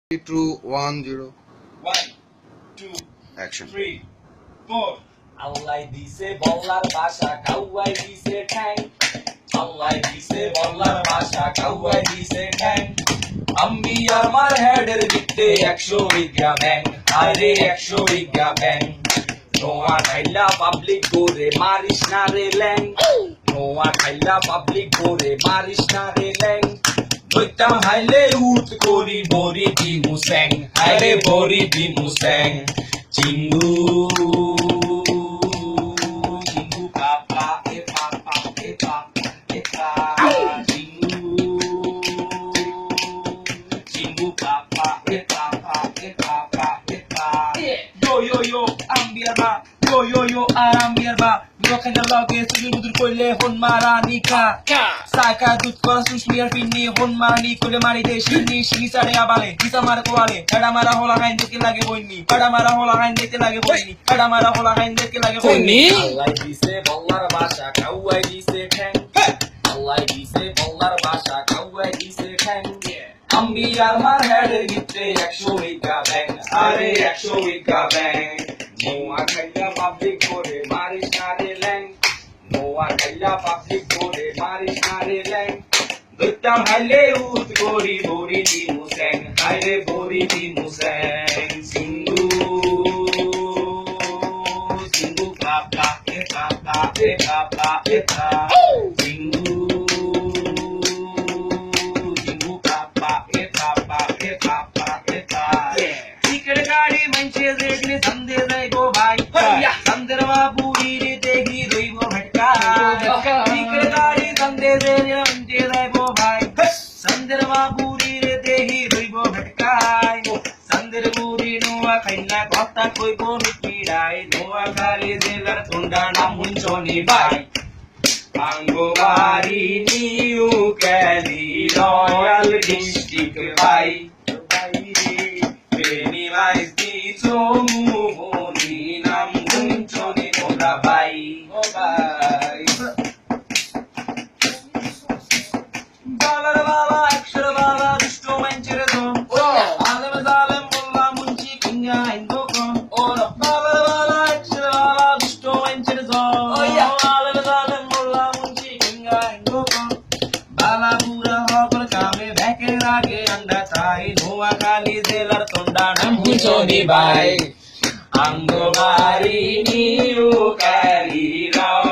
True, 1 0 1 2 action. 3 4 আল্লাহ দিছে বল্লার ভাষা কাউয়াই দিছে ঠ্যাং আল্লাহ দিছে বল্লার ভাষা কাউয়াই দিছে ঠ্যাং আমি আমার হেডের ভিতরে 100 বিঘা ব্যাং আরে 100 বিঘা ব্যাং নোয়া খাইলা পাবলিক করে মারিস না রে ল্যাং নোয়া খাইলা পাবলিক করে মারিস না রে ল্যাং দইটা হাইলে উঠ করি বরি দি মুসেং হাইলে বরি দি মুসেং চিঙ্গু চিঙ্গু পাপা এ পাপা এ পাপা এ পাপা চিঙ্গু পাপা এ পাপা এ পাপা এ পাপা yo ambiarba yo ambiarba Broken lage sujud budur koile hon marani ka saka dut kora susmiar pinni hon marani kole mari de shini shini sare abale kisa mar ko ale kada mara hola hain deke lage boini kada mara hola hain deke lage boini kada mara hola hain deke lage boini Allah dise bollar basha kawai dise thang Allah dise bollar basha kawai dise thang আমি আমার হেডের ভিতরে 100 বিঘা ব্যাং আরে 100 বিঘা ব্যাং নোয়া খাইলা public করে মারিস না রে ল্যাং নোয়া খাইলা পাবলিক করে মারিস না রে ল্যাং দইতাম হাইলে উঠ করি বরি দি মুসেং হাইরে বরি দি মুসেং সিন্ধু সিন্ধু পাপা এ পাপা এ পাপা এ পা সিন্ধু गाड़ी मंचे देखने संदे दई गो भाई संदरवा पूरी रे देखी दई गो भटका टिकट गाड़ी संदे देखने मंचे दई गो भाई संदरवा पूरी रे देखी दई गो भटका संदर पूरी नोआ खैना कोता कोई को मिटीराई नोआ खाली देलर तुंडा नाम हुंचोनी बाई अंगोवारी न्यू कैली रॉयल डिस्ट्रिक्ट बाई Pennywise di tomu honi nam gunchoni moda bai o bai Dollar wala extra wala dushto manchire do alem zalem bolla munchi kinga indo kon dollar wala extra wala dushto manchire do alem zalem bolla munchi kinga indo kon bala pura hokar kame beke rage anda thai noa kali zelar Choni bai Angobari niu kari rao